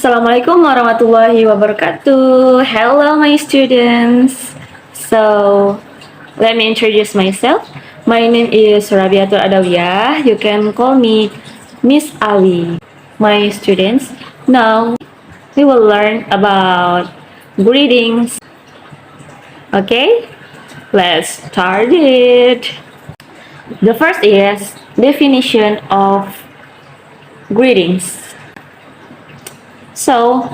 Assalamualaikum warahmatullahi wabarakatuh. Hello, my students. So, let me introduce myself. My name is Rabiatul Adawiyah. You can call me Miss Ali. My students, now we will learn about greetings. Okay, let's start it. The first is definition of greetings. So,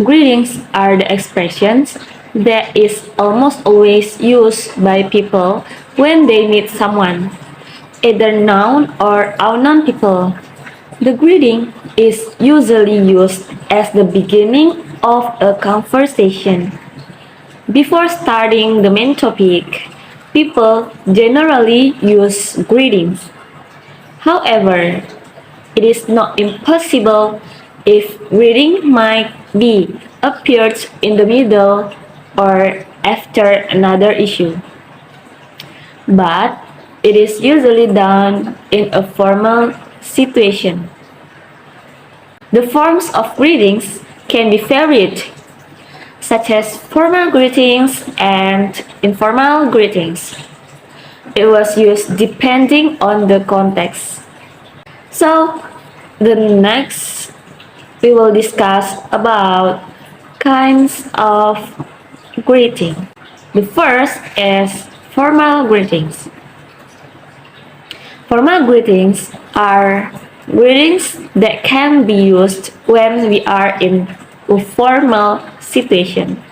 greetings are the expressions that is almost always used by people when they meet someone, either known or unknown people. The greeting is usually used as the beginning of a conversation. Before starting the main topic, people generally use greetings. However, it is not impossible if greeting might be appeared in the middle or after another issue. But it is usually done in a formal situation. The forms of greetings can be varied, such as formal greetings and informal greetings. It was used depending on the context. So, the next we will discuss about kinds of greeting. The first is formal greetings. Formal greetings are greetings that can be used when we are in a formal situation.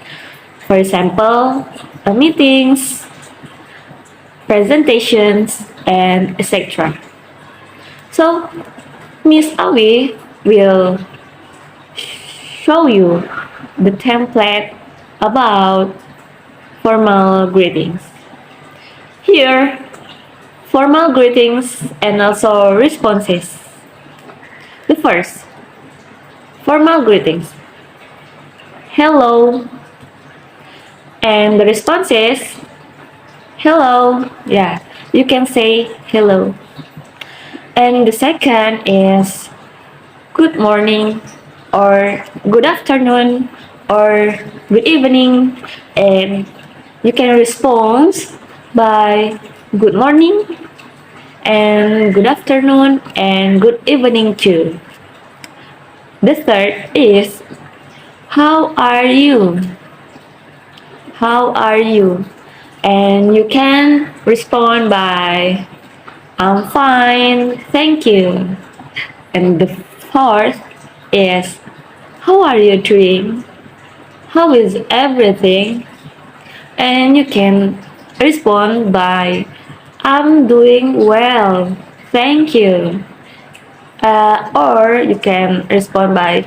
For example, meetings, presentations, and etc. So, Miss Awi will show you the template about formal greetings. Here, formal greetings and also responses. The first, formal greetings. Hello. And the response is hello. Yeah, you can say hello. And the second is good morning or good afternoon or good evening, and you can respond by good morning and good afternoon and good evening too. The third is how are you? How are you? And you can respond by I'm fine, thank you. And the fourth is how are you doing? How is everything? And you can respond by I'm doing well, thank you. Or you can respond by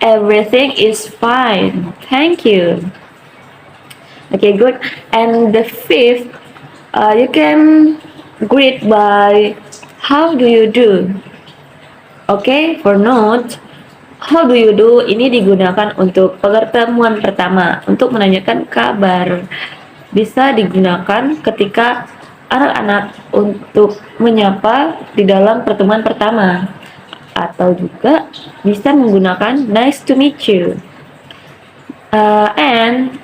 everything is fine, thank you. Okay, good. And the fifth, you can greet by how do you do? Oke, for note, how do you do ini digunakan untuk pertemuan pertama, untuk menanyakan kabar. Bisa digunakan ketika anak-anak untuk menyapa di dalam pertemuan pertama. Atau juga bisa menggunakan nice to meet you. And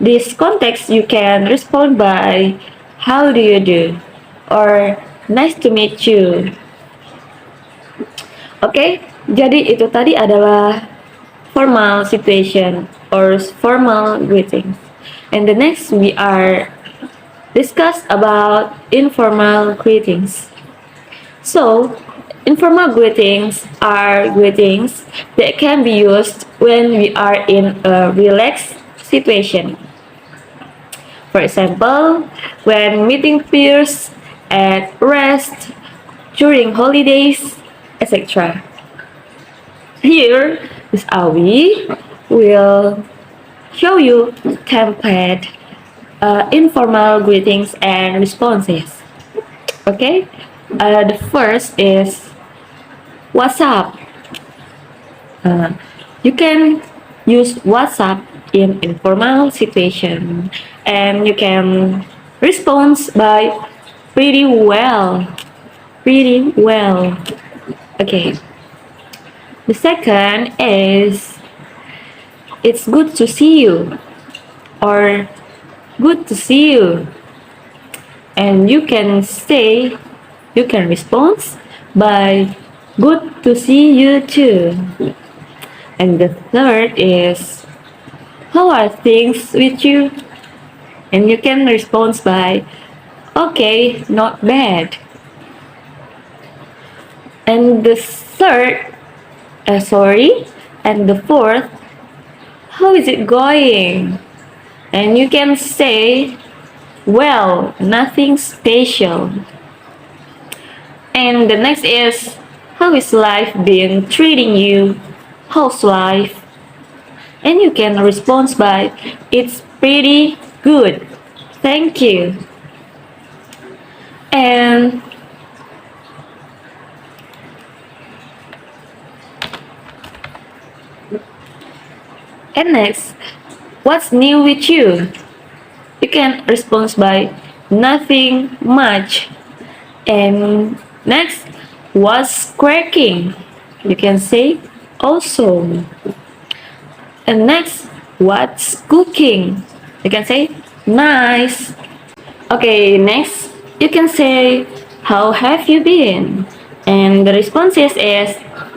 this context you can respond by how do you do or nice to meet you. Oke, jadi itu tadi adalah formal situation or formal greetings. And the next we are discuss about informal greetings. So, informal greetings are greetings that can be used when we are in a relaxed situation. For example, when meeting peers at rest, during holidays, etc. Here, Miss Awi will show you template informal greetings and responses. Okay, the first is what's up. You can use WhatsApp in informal situation, and you can respond by pretty well. Pretty well. Okay. The second is it's good to see you, or good to see you. And you can respond by good to see you too. And the third is, how are things with you? And you can respond by okay, not bad. And the and the fourth, how is it going? And you can say, well, nothing special. And the next is, how is life been treating you, housewife? And you can respond by, it's pretty good. Thank you. And next, what's new with you? You can respond by nothing much. And next, what's cracking? You can say awesome. And next, what's cooking? You can say nice. Okay, next, you can say how have you been? And the response is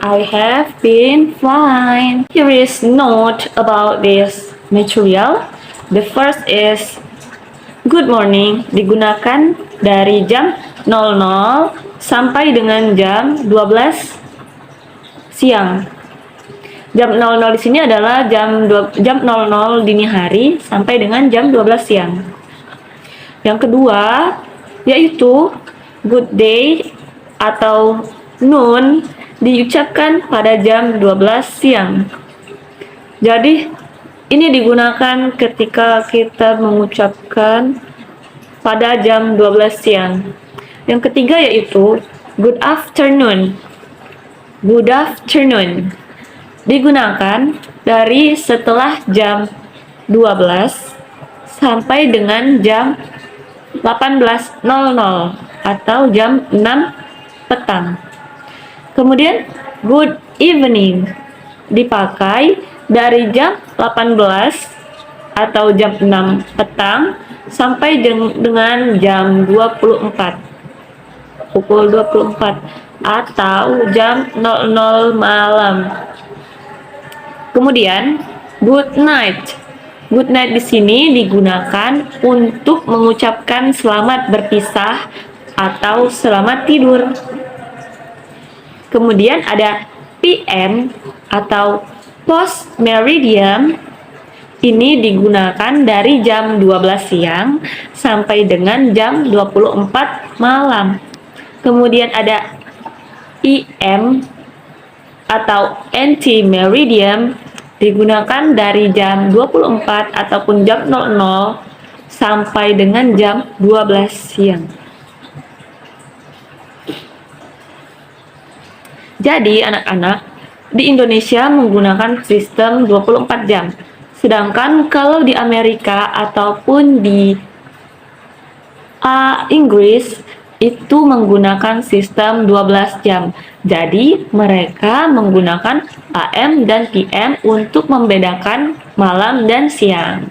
I have been fine. Here is note about this material. The first is good morning digunakan dari jam 00 sampai dengan jam 12 siang. Jam 00 di sini adalah jam 00 dini hari sampai dengan jam 12 siang. Yang kedua yaitu good day atau noon diucapkan pada jam 12 siang. Jadi ini digunakan ketika kita mengucapkan pada jam 12 siang. Yang ketiga yaitu good afternoon. Good afternoon digunakan dari setelah jam 12 sampai dengan jam 18.00 atau jam 6 petang. Kemudian good evening dipakai dari jam 18 atau jam 6 petang sampai dengan jam 24, pukul 24 atau jam 00 malam. Kemudian good night. Good night di sini digunakan untuk mengucapkan selamat berpisah atau selamat tidur. Kemudian ada PM atau post meridian. Ini digunakan dari jam 12 siang sampai dengan jam 24 malam. Kemudian ada EM atau anti-meridian digunakan dari jam 24 ataupun jam 00 sampai dengan jam 12 siang. Jadi anak-anak, di Indonesia menggunakan sistem 24 jam. Sedangkan kalau di Amerika ataupun di Inggris itu menggunakan sistem 12 jam. Jadi mereka menggunakan AM dan PM untuk membedakan malam dan siang.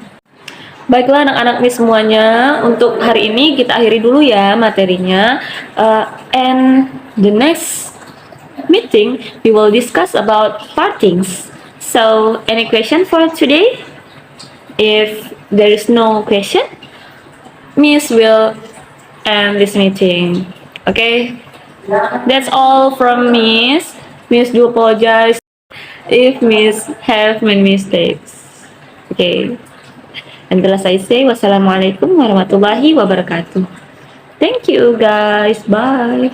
Baiklah anak-anak nih semuanya, untuk hari ini kita akhiri dulu ya materinya. And the next meeting we will discuss about partings. So any question for today? If there is no question, Miss will end this meeting. Okay, that's all from Miss. Miss do apologize if Miss have made mistakes. Okay, and the last I say, wassalamualaikum warahmatullahi wabarakatuh. Thank you guys, bye.